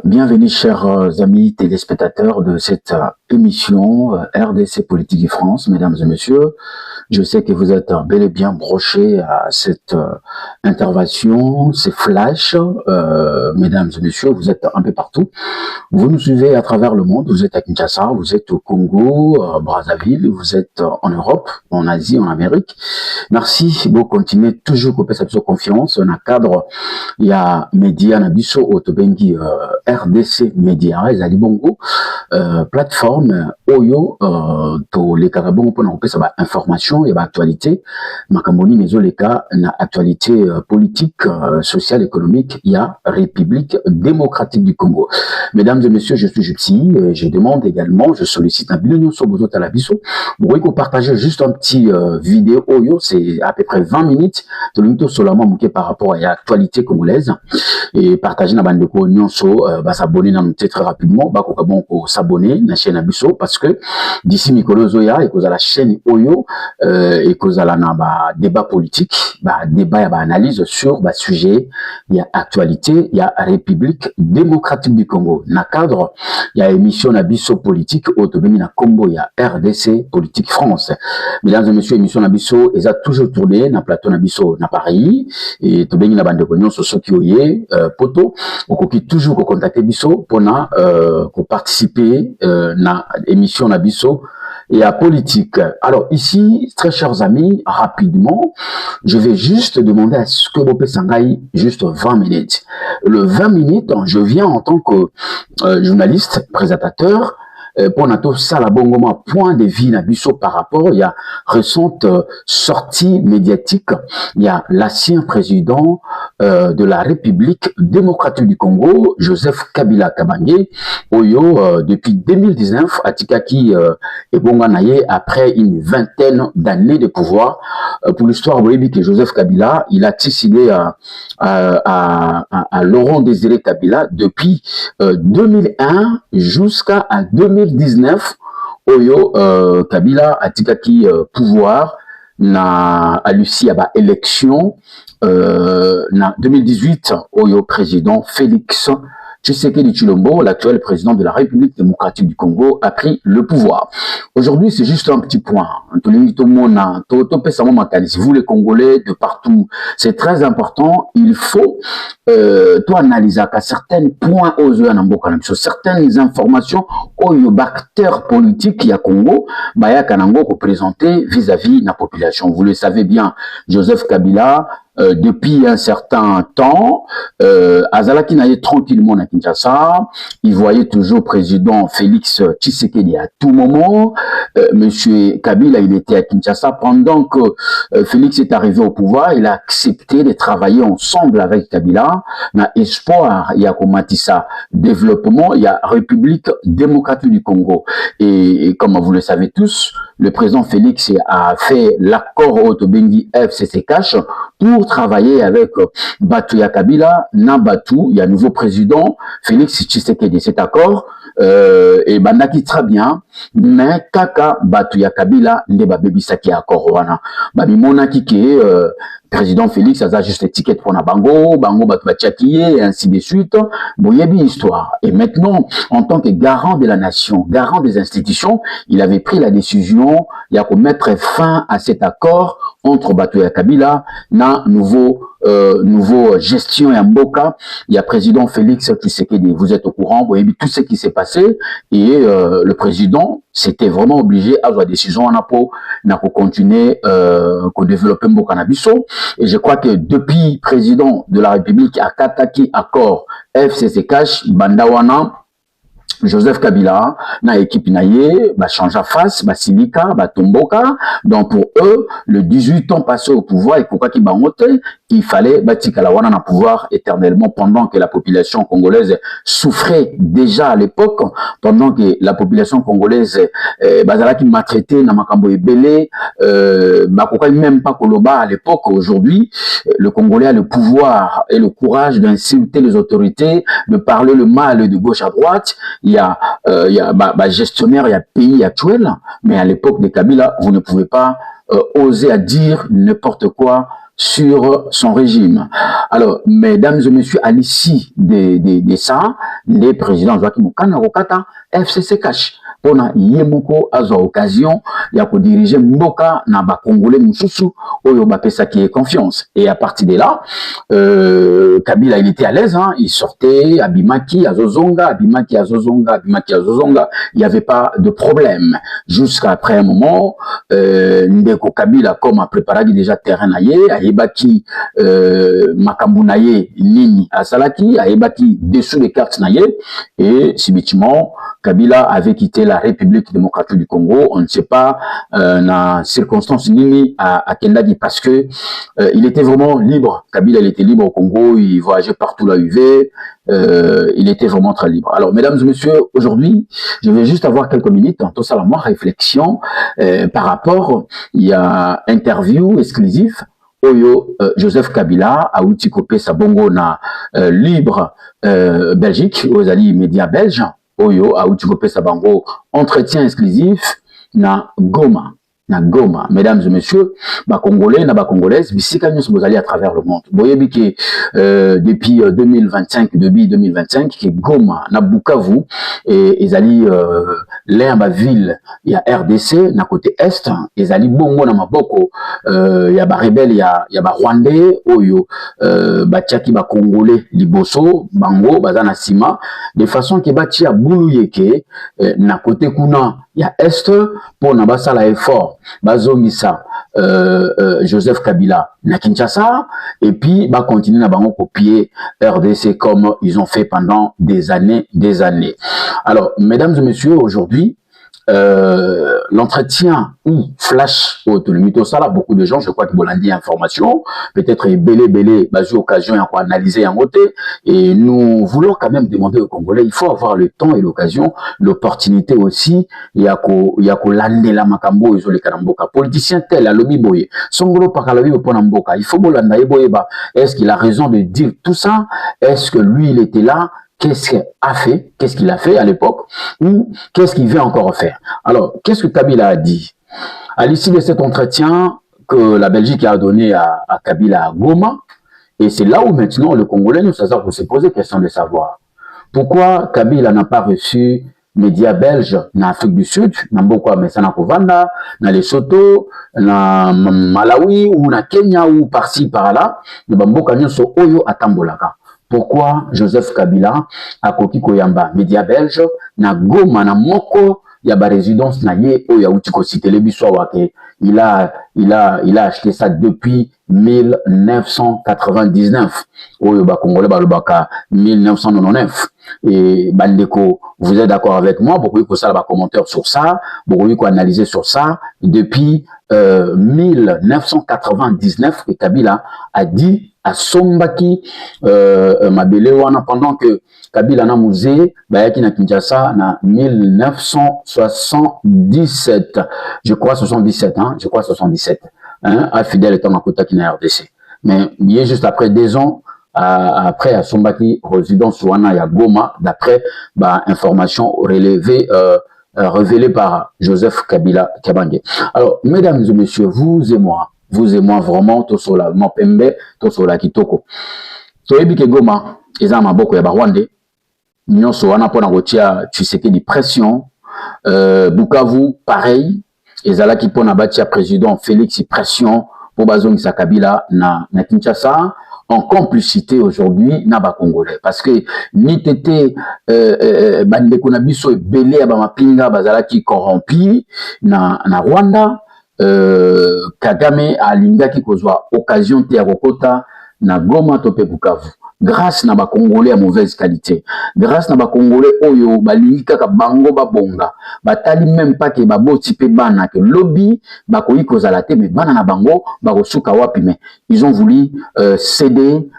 Bienvenue chers amis téléspectateurs de cette émission RDC Politique de France, mesdames et messieurs. Je sais que vous êtes bel et bien brochés à cette intervention, ces flashs, mesdames et messieurs, vous êtes un peu partout. Vous nous suivez à travers le monde, vous êtes à Kinshasa, vous êtes au Congo, Brazzaville, vous êtes en Europe, en Asie, en Amérique. Merci, vous continuez toujours à faire confiance. On a cadre, il y a média Nabiso Otobengi RDC Média, ezali bongo plateforme oyo to les carabons pour nous ça information et actualité makamboni mezo les cas na actualité politique, sociale, économique, il y a République démocratique du Congo. Mesdames et messieurs, je suis Gypsy, je demande également, je sollicite un billion sur Bozo Talabiso. Vous voyez qu'on partage juste un petit vidéo oyo, c'est à peu près 20 minutes de l'unité seulement mouké par rapport à l'actualité congolaise et partager na bande de nyonso s'abonner dans notre très rapidement s'abonner na chaîne Abisso parce que d'ici Mikolo Zoya et cause à la chaîne Oyo et cause à la débat politique débat et analyse sur sujet il y a actualité il y a République démocratique du Congo na cadre il y a émission Abisso politique autobeni na Combo il y a RDC politique France. Mesdames et messieurs, émission Abisso et ça toujours tourné na plateau Abisso na Paris et tobeni na bande de nyonso soki oye poto okoki toujours contacter Bisso pour participer na émission na Bisso et à politique. Alors ici, très chers amis, rapidement, je vais juste demander à ce que vous pouvez juste 20 minutes. Le 20 minutes, je viens en tant que journaliste, présentateur, pour notre salle bongoma point de vue Nabisso par rapport il y a récente sortie médiatique il y a l'ancien président de la République démocratique du Congo Joseph Kabila Kabange oyo depuis 2019 atikaki et bonganaye après une vingtaine d'années de pouvoir pour l'histoire vous voyez que Joseph Kabila il a décidé à Laurent Désiré Kabila depuis 2001 jusqu'à 2019 oyo Kabila atikaki pouvoir na alusi aba élection na 2018 oyo président Félix Tshisekedi Tshilombo, l'actuel président de la République démocratique du Congo, a pris le pouvoir. Aujourd'hui, c'est juste un petit point. Vous les Congolais de partout, c'est très important. Il faut analyser à certains points aux sur certaines informations aux acteurs politiques qui a Congo, Baya Kanango représenté vis-à-vis de la population. Vous le savez bien, Joseph Kabila, depuis un certain temps, Azalaki n'allait tranquillement à Kinshasa, il voyait toujours président Félix Tshisekedi à tout moment. Monsieur Kabila, il était à Kinshasa pendant que Félix est arrivé au pouvoir, il a accepté de travailler ensemble avec Kabila. Na espoir, il y a Komatissa développement, il y a République démocratique du Congo. Et comme vous le savez tous, le président Félix a fait l'accord Otobengi FCC Cash pour travailler avec Batuya Kabila, Nabatu, il y a un nouveau président, Félix Tshisekedi. Cet accord, et bandaki très bien, mais kaka Batuya Kabila, ndeba bebisaki accord wana. Babimona kike, président Félix a juste étiquette pour na bango batubatiaki et ainsi de suite. Boyebi histoire. Et maintenant, en tant que garant de la nation, garant des institutions, il avait pris la décision, il y a qu'on mettre fin à cet accord entre Batuya Kabila, na nouveau gestion et Mboka. Il y a président Félix Tshisekedi. Vous êtes au courant, vous voyez tout ce qui s'est passé et le président c'était vraiment obligé à avoir décision en apo na ko continuer ko développer Mboka na biso. Et je crois que depuis président de la République à Kataki accord FCC Cash Bandawana Joseph Kabila, na équipe naye, change à face, silika, tomboka. Donc pour eux, le 18 ans passé au pouvoir, et pourquoi qu'ils bangote, il fallait tikalawana na pouvoir éternellement pendant que la population congolaise souffrait déjà à l'époque, pendant que la population congolaise qui maltraité na makambo ebele, même pas koloba à l'époque. Aujourd'hui, le Congolais a le pouvoir et le courage d'insulter les autorités, de parler le mal de gauche à droite. Il y a gestionnaire, il y a pays actuel, mais à l'époque de Kabila, vous ne pouvez pas oser à dire n'importe quoi sur son régime. Alors, mesdames et messieurs, à l'issue de ça, les présidents Joachim Okana Rokata, FCC cash. Pona yemoko azo occasion ya ko diriger mboka na ba congolais mususu oyo ba pesa qui est confiance. Et à partir de là, Kabila il était à l'aise, hein, il sortait abimaki azozonga, abimaki azozonga, abimaki azozonga, il n'y avait pas de problème. Jusqu'à après un moment, ndeko Kabila comme a préparé déjà terrain naye, ayebaki makambu naye nini asalaki, ayebaki dessous les cartes naye, et subitement Kabila avait quitté la République démocratique du Congo. On ne sait pas dans circonstances nini à Kendagi parce que il était vraiment libre. Kabila il était libre au Congo, il voyageait partout là où il veut. Il était vraiment très libre. Alors, mesdames et messieurs, aujourd'hui, je vais juste avoir quelques minutes en tout ça, la réflexion par rapport, il y a interview exclusif. Oyo Joseph Kabila a outi copé sa bongo na libre Belgique, aux alliés médias belges. Oyo a outi copé sa bongo entretien exclusif na Goma. Na Goma, mesdames et messieurs, ba Congolais, na ba Congolaises, bisika nyos bozali à travers le monde. Boyebi que depuis 2025, depuis 2025, que Goma, na Bukavu, et ezali l'un ba ville, il y a RDC, na côté est, ezali bongo na maboko, il y a ba rebelle, il y a ba Rwandais, oyo, ba tchaki ba Congolais, liboso, bango, bazana sima, de façon que ba tia bouluyeke, na côté kuna, il y a est, pour na basala effort. Bazongisa Joseph Kabila na Kinshasa et puis va continuer à copier RDC comme ils ont fait pendant des années. Alors, mesdames et messieurs, aujourd'hui, l'entretien ou flash autonomie tout ça là, beaucoup de gens, je crois que vous l'avez dit information, peut-être belé, basé occasion à analyser en côté, et nous voulons quand même demander aux Congolais, il faut avoir le temps et l'occasion, l'opportunité aussi, il y a ko lande la makambo iso le kanamboka, politicien tel, à lobby boye, songolo pakalabi au ponamboka, il faut bolanda boye ba, est-ce qu'il a raison de dire tout ça, est-ce que lui il était là, qu'est-ce qu'il a fait à l'époque, ou qu'est-ce qu'il veut encore faire. Alors, qu'est-ce que Kabila a dit? À l'issue de cet entretien que la Belgique a donné à Kabila à Goma, et c'est là où maintenant le Congolais nous se poser question de savoir pourquoi Kabila n'a pas reçu médias belges en Afrique du Sud, dans Mboko Mesana Kovanda, dans Lesotho, dans Malawi, ou dans Kenya, ou par-ci, par-là, dans Mboko Nyoso Oyo Atambolaka. Pourquoi Joseph Kabila a koki koyamba média belge na Goma na moko ya ba résidence na ye o ya utiko cité le biso wake il a acheté ça depuis 1999 o ba congolais ba lobaka 1999 et bandeko vous êtes d'accord avec moi beaucoup ko ça ba commentaire sur ça beaucoup ko analyser sur ça depuis 1999 que Kabila a dit à Sombaki mabele wana pendant que Kabila na musée bayaki na Kinshasa na 1977 je crois 77 hein à fidèle étant à côté qui na RDC mais bien juste après 2 ans après à Sombaki résidence wana ya Goma d'après information révélée par Joseph Kabila Kabange. Alors mesdames et messieurs, vous et moi vraiment tosola mopembe tosola kitoko toyebi ke Goma eza maboko ya Rwandais nyonso wana pona kotia Tshisekedi pression Bukavu pareil ezalaki pona batia président Félix pression pour bazongisa Kabila na Kinshasa en complicité aujourd'hui na ba Congolais parce que ni tété bandeko na biso ebele ya ba mapinga bazalaki corrompi na Rwanda. Kagame alingaki kozwa occasion te ya kokota na Goma to pe Bukavu grâce na ba Congolais à mauvaise qualité, grâce na ba Congolais oyo balingi kaka bango babonga batali même pas ke baboti pe bana ke lobby bakoyi kozala te mais bana na bango bakosuka wapi mais ils ont voulu céder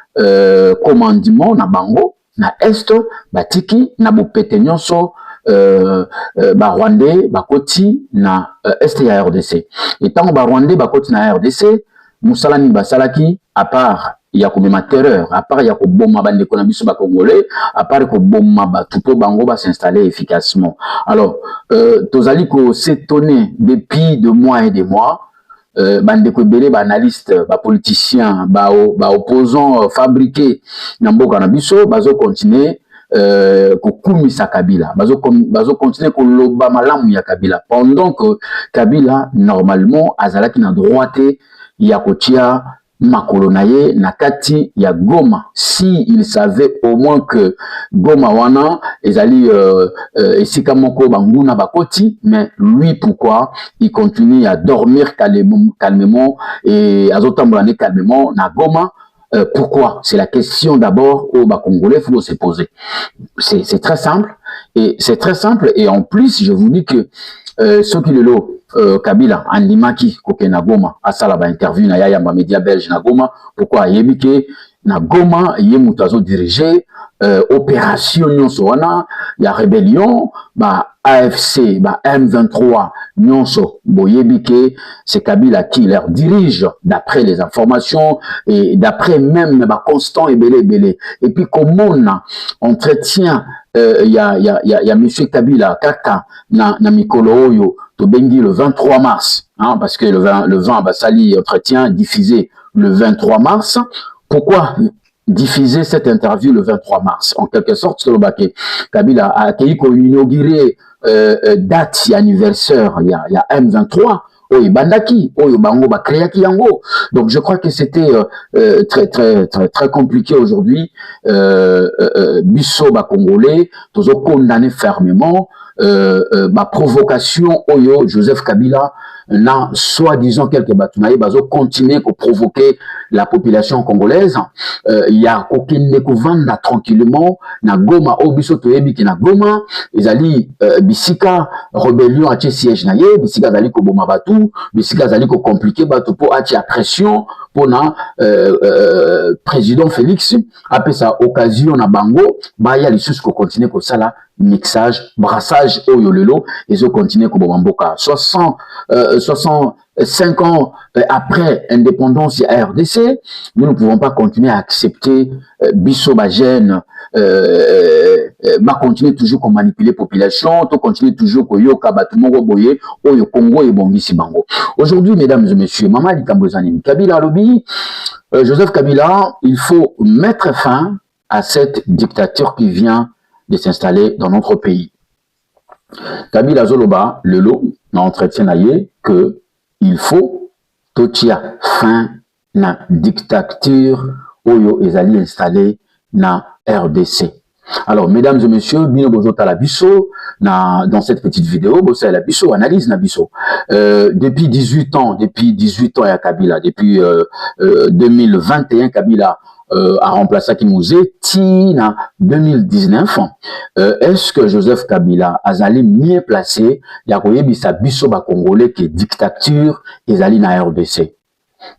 commandement na bango na est batiki na bopete nyonso ba Rwandais bakoti na est ya RDC et tant ba Rwandais bakoti na RDC musalani basalaki à part il y a comme ma terreur à part il y a ko bomba bande ko na biso ba Congolais à part ko bomba ba tuto bango ba s'installer efficacement alors tozali ko s'étonner depuis 2 mois et des mois bandeko ebele ba analyste ba politicien ba opposant fabriqué na mboka na biso bazo continuer kokumisa Kabila, bazo continuer koloba malamu ya Kabila, pendant que Kabila normalement azalaki na droite ya kotia makolo na ye na kati ya Goma. Si il savait au moins que Goma wana ezali esika moko banguna bakoti, mais lui pourquoi il continue à dormir calmement et azotambola calmement na Goma? Pourquoi? C'est la question d'abord au Congolais, il faut se poser. C'est très simple, et en plus je vous dis que ce qui est là, Kabila andimaki koke na Goma asala ba interview na yaya ba média belge na Goma. Pourquoi? Yebike na Goma ye mutu azo diriger opération nyonso wana ya rébellion ba AFC ba M23 nyonso boyebike c'est Kabila qui leur dirige d'après les informations et d'après même ba constant ebele. Et puis comment on entretient y a monsieur Kabila kaka na mikolo oyo to bengi le 23 mars, hein, parce que le 20 Basali entretien diffusé le 23 mars. Pourquoi diffuser cette interview le 23 mars? En quelque sorte, Kabila a inauguré date anniversaire, il y a M23, Oyo Bandaki, Oyo Bango Bakreaki Yango. Donc je crois que c'était très compliqué aujourd'hui. Bisso Congolais, tous condamné fermement. Provocation Oyo Joseph Kabila na soi-disant quelques batunaï bazo continuer à provoquer la population congolaise. Il y a aucun découvert tranquillement na Goma obiso toyebi ki na Goma ezali bisika rébellion a siège na ye, bisika zali ko boma batu, bisika zali ko compliquer batu po a pression pour na président Félix après sa occasion na bango ba ya lisusu ko continuer ko sala mixage brassage oyo lelo ezo continuer ko boma mboka 65 ans après indépendance à RDC, nous ne pouvons pas continuer à accepter biso bagène continuer toujours à manipuler la population, to continuer toujours à yoka batumongo boye oyo Congo et bongisi bango. Aujourd'hui, mesdames et messieurs, Mama Likambozani Kabila Lobi, Joseph Kabila, il faut mettre fin à cette dictature qui vient de s'installer dans notre pays. Kabila Zoloba, le lot, n'entretient que il faut totia fin na dictature oyo ezali installée na RDC. Alors, mesdames et messieurs, bino bozota la biso dans cette petite vidéo, bossa la biso analyse na biso. Depuis 18 ans ya Kabila, depuis 2021 Kabila a remplacé Kimouze Tina 2019. Est-ce que Joseph Kabila azali mieux placé ya koyebisa biso ba Congolais que dictature ezali na RDC?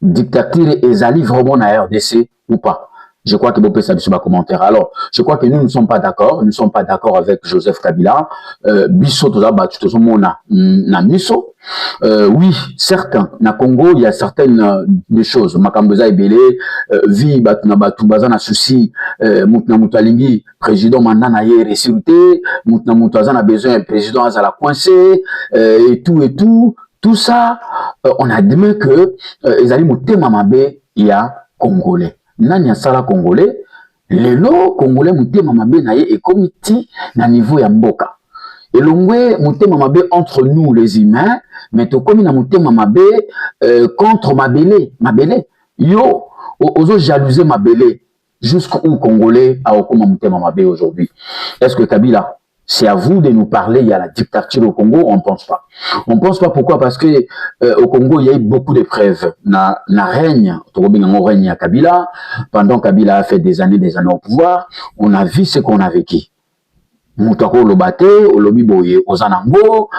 Dictature ezali vraiment na RDC ou pas? Je crois que vous pouvez savoir sur ma commentaire. Alors, je crois que nous ne sommes pas d'accord. Nous ne sommes pas d'accord avec Joseph Kabila. Bisso toza batu tozo mona na miso. Oui, certains. Na Congo, il y a certaines des choses. Makamboza ebele, vi batu na batu baza na souci. Moutna mutalingi, président manda na ye ressurité. Moutna mutaza na besoin, président azala coincé, et tout. Tout ça, on admet que ezali mutema mabe ya Congolais. Nani asala Congolais, lelo Congolais mutema mabe na ye ekomiti na niveau ya mboka. Elongwe mutema mabe entre nous les humains, mais tokomi na mutema mabe contre mabele. Yo ozo jalouser mabele jusqu'où Congolais a okoma mutema mabe aujourd'hui. Est-ce que Kabila, c'est à vous de nous parler, il y a la dictature au Congo? On ne pense pas. On ne pense pas pourquoi? Parce que au Congo, il y a eu beaucoup de preuves. Na règne, règne à Kabila. Pendant Kabila a fait des années au pouvoir, on a vu ce qu'on a vécu. Moutako Lobate, Olobi Boye, Ozanango,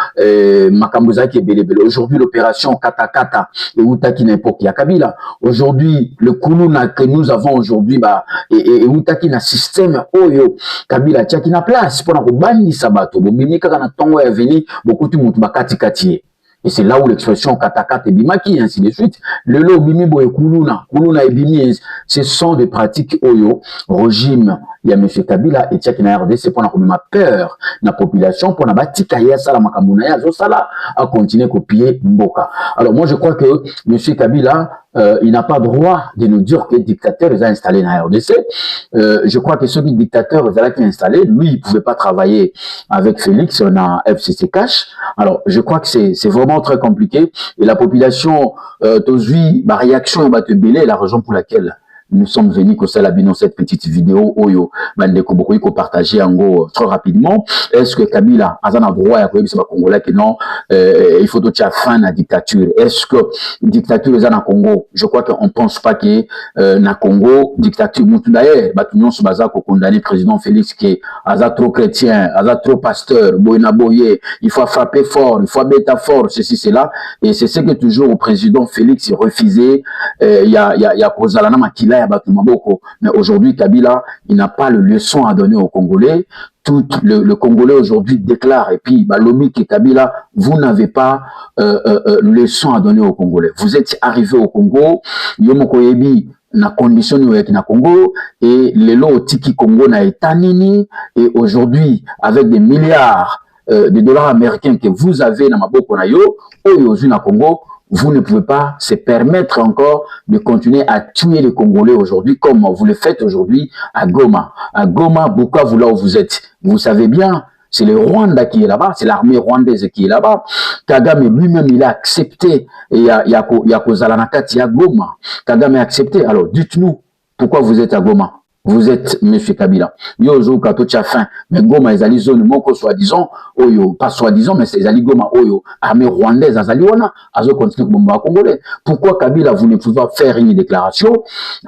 Makambozaki et Belebele. Aujourd'hui, l'opération Katakata et Outaki n'importe qui à Kabila. Aujourd'hui, le Koulouna que nous avons aujourd'hui, et Outaki n'a système, Oyo, Kabila, Tchaki n'a place, pour nous bannir Sabato, Bobini Kakana Tongo est venu, beaucoup de monde Bakati Kati. Et c'est là où l'expression katakata et bimaki, et ainsi de suite. Le lo bimi boye kuluna et bimi, ce sont des pratiques oyo, régime il y a M. Kabila et Tchaki na RDC pour na peur na population pour na batika ya sala makamuna ya zo sala à continuer copier Mboka. Alors moi je crois que M. Kabila il n'a pas droit de nous dire que le dictateur les a installés dans la RDC. Je crois que ceux qui dictateurs les a installés, lui, il pouvait pas travailler avec Félix, on a FCC Cash. Alors, je crois que c'est vraiment très compliqué. Et la population, aujourd'hui, ma réaction va te bêler, la raison pour laquelle nous sommes venus au Salabino cette petite vidéo Oyo Bandeko Bokoiko partager en gros très rapidement. Est-ce que Kabila a un droit à dire Congolais que non il faut tout fin la dictature. Est-ce que dictature est en Congo? Je crois qu'on pense pas que na Congo dictature mutu d'ailleurs batunon se baza ko condamner président Félix qui est trop chrétien, trop pasteur, boyna boye, il faut frapper fort, il faut bêta fort, ceci cela et c'est ce que toujours au président Félix refusait il y a Kozalana Makila. Mais aujourd'hui, Kabila, il n'a pas le leçon à donner aux Congolais. Tout le Congolais aujourd'hui déclare, et puis Balobi et Kabila, vous n'avez pas leçon à donner aux Congolais. Vous êtes arrivé au Congo, Yomoko Yebi, na condition na Congo, et les lots Tiki Congo na etanini, et aujourd'hui, avec des milliards de dollars américains que vous avez dans Maboko na yo, aujourd'hui na Congo, vous ne pouvez pas se permettre encore de continuer à tuer les Congolais aujourd'hui comme vous le faites aujourd'hui à Goma. À Goma, Bukavu, là où vous êtes. Vous savez bien, c'est le Rwanda qui est là-bas, c'est l'armée rwandaise qui est là-bas. Kagame lui-même, il a accepté, et il y a Kozalanakati à Goma. Kagame a accepté. Alors, dites-nous, pourquoi vous êtes à Goma? Vous êtes M. Kabila. Yozo kato tcha fin. Mais Goma, ils allaient zone moko soi-disant, oyo, pas soi-disant, mais c'est allé Goma, oyo, armée rwandaise, azali wana, azo continue bomba congolais. Pourquoi Kabila, vous ne pouvez pas faire une déclaration?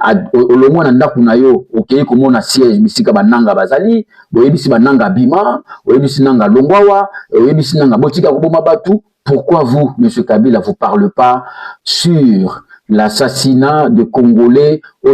Le moins nanda kunayo, ok, comme on a siège, misika bananga bazali, oyebisi bananga bima, oyebisi nanga longwawa, oyebisi nanga botika kuboma batu. Pourquoi vous, M. Kabila, vous parlez pas sur l'assassinat de Congolais au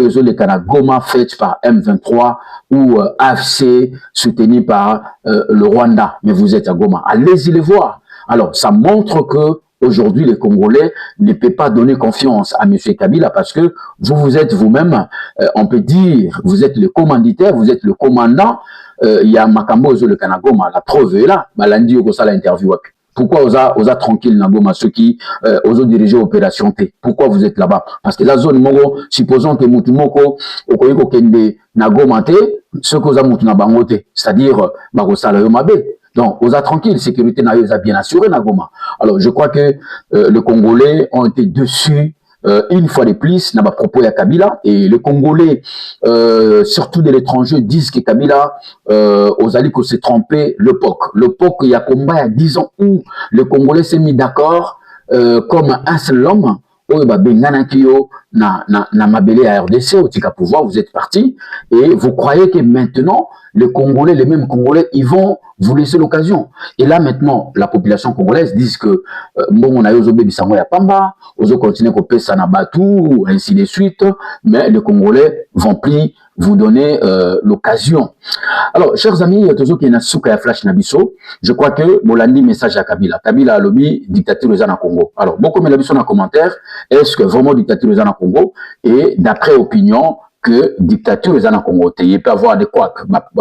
Goma fait par M23 ou AFC soutenu par le Rwanda? Mais vous êtes à Goma. Allez-y les voir. Alors, ça montre que aujourd'hui, les Congolais ne peuvent pas donner confiance à M. Kabila parce que vous êtes vous-même, on peut dire, vous êtes le commanditaire, vous êtes le commandant. Il y a Makambo le Kanagoma, la preuve est là. Malandi Ogosa l'interview. Pourquoi osa tranquille na Goma ceux qui osa diriger opération T? Pourquoi vous êtes là-bas? Parce que la zone moko, supposons que mutumoko okoyiko kende na Goma T, ceux que osa mutu na bango T, c'est-à-dire bakosala yo mabe. Donc osa tranquille, sécurité na yo osa bien assurée na Goma. Alors je crois que les Congolais ont été dessus une fois de plus n'a pas propos à Kabila et les Congolais surtout de l'étranger disent que Kabila aux alliés s'est trompé le POC il y a combat il y a 10 ans où le Congolais s'est mis d'accord comme un seul homme oh bah bengana kiyo na mabele à RDC au tika pouvoir vous êtes parti et vous croyez que maintenant les Congolais, les mêmes Congolais, ils vont vous laisser l'occasion. Et là, maintenant, la population congolaise dit que bon, on a eu Ozobe Bisango ya Pamba, Ozo continue à couper Sanabatu, ainsi de suite, mais les Congolais vont plus vous donner l'occasion. Alors, chers amis, toujours qu'il y a un flash nabiso, je crois que Bolandi message à Kabila. Kabila a lobby dictature aux Congo. Alors, beaucoup de nabiso dans les commentaires, est-ce que vraiment dictature aux Congo? Et d'après opinion, que dictature les en Congo il peut avoir des quoi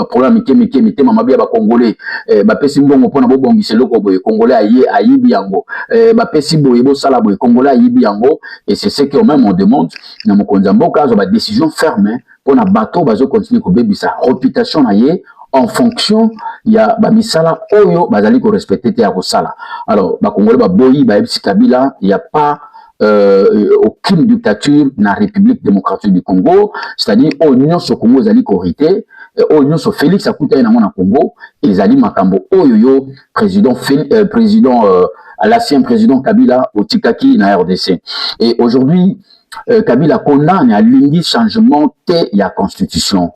problème mike mamabia ba congolais ba pesi mbongo pona bo bongise loko boye congolais ayibi yango ba pesi boye bo sala boye congolais ayibi yango et c'est ce que même on demande na mokonza mboka zo ba décision ferme pona bato bazo continuer ko bebisa réputation na ye en fonction ya ba misala oyo bazali ko respecter te ya ko sala. Alors ba congolais ba boyi ba ebisi Kabila il y a pas aucune dictature dans la République démocratique du Congo, c'est-à-dire au Union sur Congo zali korité, au Union sur Félix Akuta na mona Congo, et zali makambo oyoyo président l'ancien président Kabila au Tikaki na RDC. Et aujourd'hui Kabila condamne à l'uni changement te ya constitution.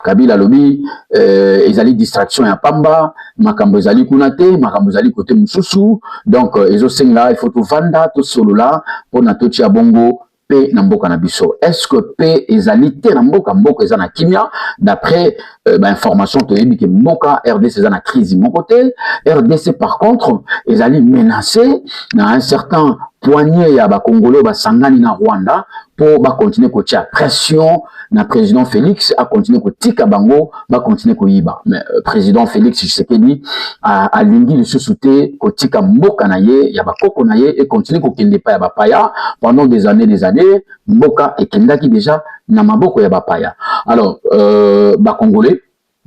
Kabila lobby ezali distraction ya pamba makambo ezali kunate makambo ezali côté mususu donc ezosenga il faut tout vanda tout solo là pour na tochi ya bongo pe na mboka na biso. Est-ce que pe ezali te na mboka ezana kimia d'après information to yebi ke mboka RDC ezana crise mon côté RDC par contre ezali menacé na un certain poignée ya ba Congolais ba sangani na Rwanda pour continuer à tirer pression na président Félix à continuer à tika bango va continuer à yiba mais président Félix Tshisekedi a lingi le sous-souté ko tika mboka na ye ya bakoko na ye et continuer ko kende pa ya bapaya pendant des années mboka et kendaki déjà na maboko ya bapaya. Alors ba congolais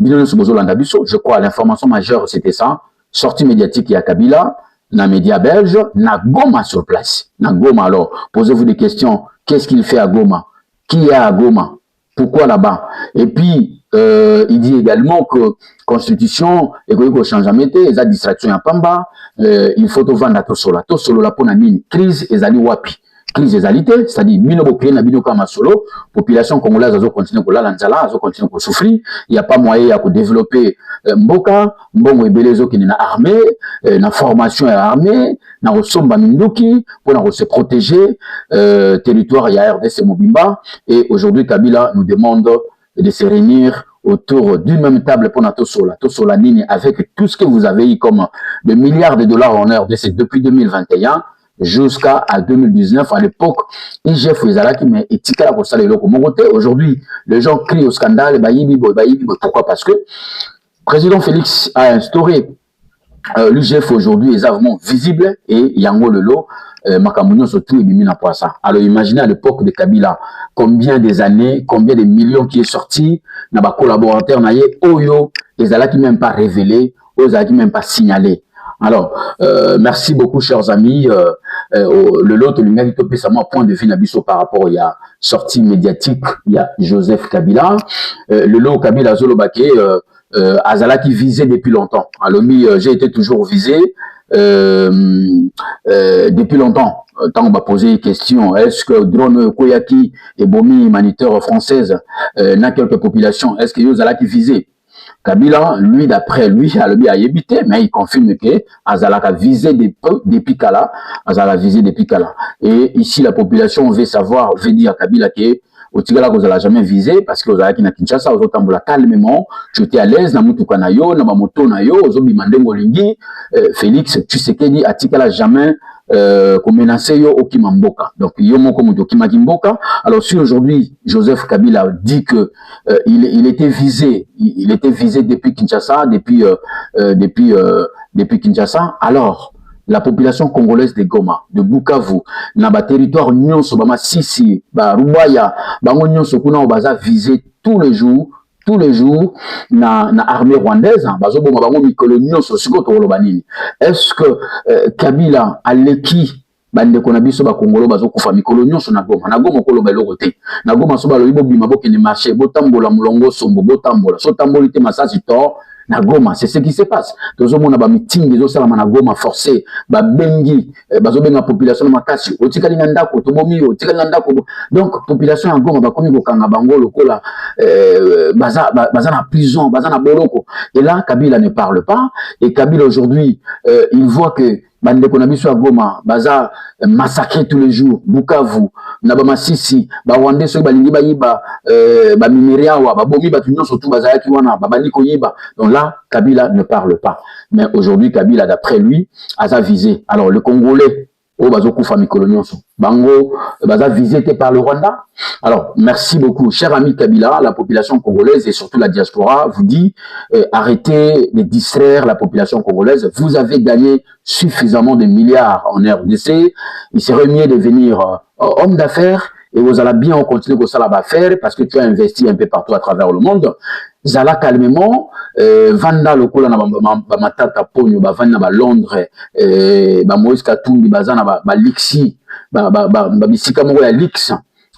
je crois l'information majeure c'était ça, sortie médiatique ya Kabila na média belge na Goma sur place. Na Goma, alors posez-vous des questions, qu'est-ce qu'il fait à Goma? Qui est à Goma? Pourquoi là-bas? Et puis il dit également que constitution et que changement et la distraction à Pamba, il faut tout vendre à Tosola la pona nini crise et zali wapi. Crise égalité, c'est-à-dire bino bokena bino kama solo, population congolaise azo continuer ko la nzala, azo continuer ko souffrir, il y a pas moyen ya ko développer mboka, mbongo ebelezo qui na armée, na formation ya armée, na osomba minduki pour se protéger territoire ya RDC Mobimba et aujourd'hui Kabila nous demande de se réunir autour d'une même table pour Tosola Nini avec tout ce que vous avez eu comme de milliards de dollars en RDC depuis 2021 jusqu'à 2019, à l'époque, IGF Ezalaki, mais Etika la le loko. Mon côté, aujourd'hui, les gens crient au scandale, pourquoi? Parce que le président Félix a instauré l'IGF aujourd'hui est vraiment visible et Yango Lelo, Makamounion surtout et Mimina Poissa. Alors imaginez à l'époque de Kabila, combien des années, combien de millions qui est sorti, n'a pas collaborateur, n'a Oyo, Ezalaki même pas révélé, Ezalaki même pas signalé. Alors, merci beaucoup, chers amis. Le lot, le topé, ça m'a point de vue Nabiso par rapport à la sortie médiatique, il y a Joseph Kabila. Le lot Kabila Zolobake, Azala qui visait depuis longtemps. Alors, j'ai été toujours visé depuis longtemps. Tant on m'a posé une question, est-ce que drone Koyaki et Bomi humanitaire française n'a quelques populations, est-ce que Azala qui visait? Kabila, lui, d'après lui, a évité, mais il confirme que Azalaka visé depuis Kala, Azala visé depuis Kala. Et ici, la population veut savoir, veut dire à Kabila que au Tigala, vous n'allez jamais visé, parce que vous avez na Kinshasa, vous avez calmement, tu étais à l'aise, na mutuka na yo, na moto na yo, vous avez demandé Molingi, Félix, tu sais qu'il dit, à Tigala jamais, qu'on menaçait yo Okimamboka. Donc, yo moko muto Okimamboka. Alors, si aujourd'hui, Joseph Kabila dit que, il était visé depuis Kinshasa, depuis Kinshasa, alors, la population congolaise de Goma, de Bukavu, na ba territoire nyonso, ba Masisi, ba Rubaya, ba nyonso kuna obaza visé tous les jours, na armée rwandaise, bazo boma bango mikolo nyonso siko to lobanini. Est-ce que Kabila aleki bande kona biso ba Kongolo bazo kufa mikolo nyonso na Goma ko loba eloko te. Na Goma so ba loyibo bima bokene marché, botambola mulongo sombo, botambola, so tamboli te masasi to. Na Goma, c'est ce qui se passe. Tozo mona ba meeting des osala na Goma forcé, ba bengi, bazo benga population na makasi, otikali na ndako, tobomi, otikali na ndako. Donc population en Goma ba komi ko kanga bango lokola baza na prison, baza na boloko. Et là Kabila ne parle pas et Kabila aujourd'hui il voit que bande konabiso à Goma, baza massacré tous les jours, Bukavu, Naba Masisi, ba Rwandais so balingi ba yiba, ba Mimiriawa, ba bomi ba tunyo surtout baza ki wana, ba baniko yiba. Donc là, Kabila ne parle pas. Mais aujourd'hui, Kabila, d'après lui, a sa visée. Alors le Congolais, oh bazo kufa mikolo nyonso. Bango, baza visé par le Rwanda. Alors, merci beaucoup. Cher ami Kabila, la population congolaise et surtout la diaspora vous dit, arrêtez de distraire la population congolaise. Vous avez gagné suffisamment de milliards en RDC. Il serait mieux de devenir homme d'affaires et vous allez bien continuer comme ça à faire parce que tu as investi un peu partout à travers le monde. Zala calmement, vanda lokola na ba matata ponyo, ba vanda ba Londres, ba Moïse Katumbi, ba zana ba Lixi, ba bisika moko ya Lix,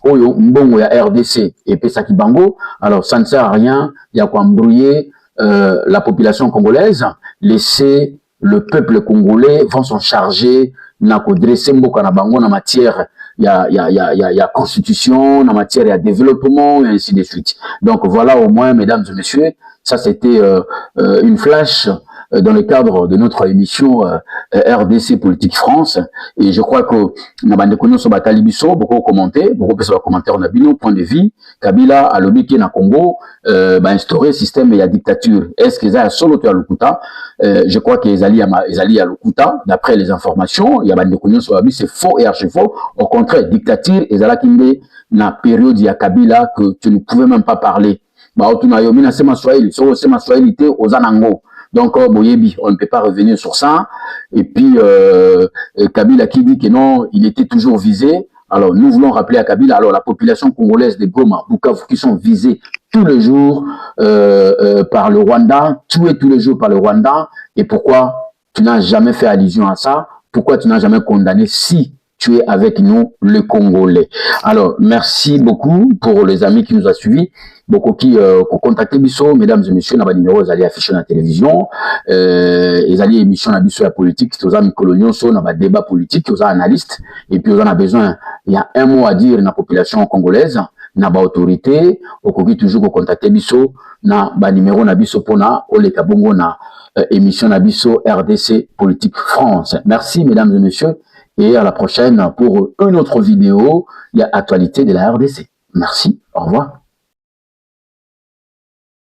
oyo mbongo ya RDC et pesa ki bango. Alors ça ne sert à rien, il y a quoi embrouiller la population congolaise, laisser le peuple congolais vont s'en charger na ko dresser mboka na bango na matière il y a constitution, en matière, il y a développement, et ainsi de suite. Donc voilà au moins, mesdames et messieurs, ça c'était une flash dans le cadre de notre émission RDC Politique France. Et je crois que beaucoup commenté, beaucoup de commentaires on a bien point de vue. Kabila a lobby qui na Congo instauré système et la dictature. Est-ce qu'ils a solo à Lukuta? Je crois qu'ils allaient à Lukuta. D'après les informations, il y a c'est faux et archi faux. Au contraire, dictature et na période ya Kabila que tu ne pouvais même pas parler. Bah, tu n'as yomi na sema Swahili, so sema Swahili te ozanango. Donc, Boyebi, on ne peut pas revenir sur ça. Et puis, Kabila qui dit que non, il était toujours visé. Alors, nous voulons rappeler à Kabila, alors la population congolaise de Goma, Bukavu, qui sont visées tous les jours par le Rwanda, tuées tous les jours par le Rwanda. Et pourquoi tu n'as jamais fait allusion à ça? Pourquoi tu n'as jamais condamné si tu es avec nous, les Congolais? Alors, merci beaucoup pour les amis qui nous ont suivis. Beaucoup qui contacté Bisso, mesdames et messieurs, n'a pas numéro, ils allaient afficher dans la télévision, ils allaient émission na Bisso la politique, ils ont coloniaux, n'a pas débat politique, ils ont analyste, et puis ils ont besoin, il y a un mot à dire dans la population congolaise, n'a pas autorité, au qui toujours contacter Bisso, n'a pas numéro na Bisso pona, au le kabongo na émission na Bisso RDC Politique France. Merci mesdames et messieurs, et à la prochaine pour une autre vidéo, il y a actualité de la RDC. Merci, au revoir.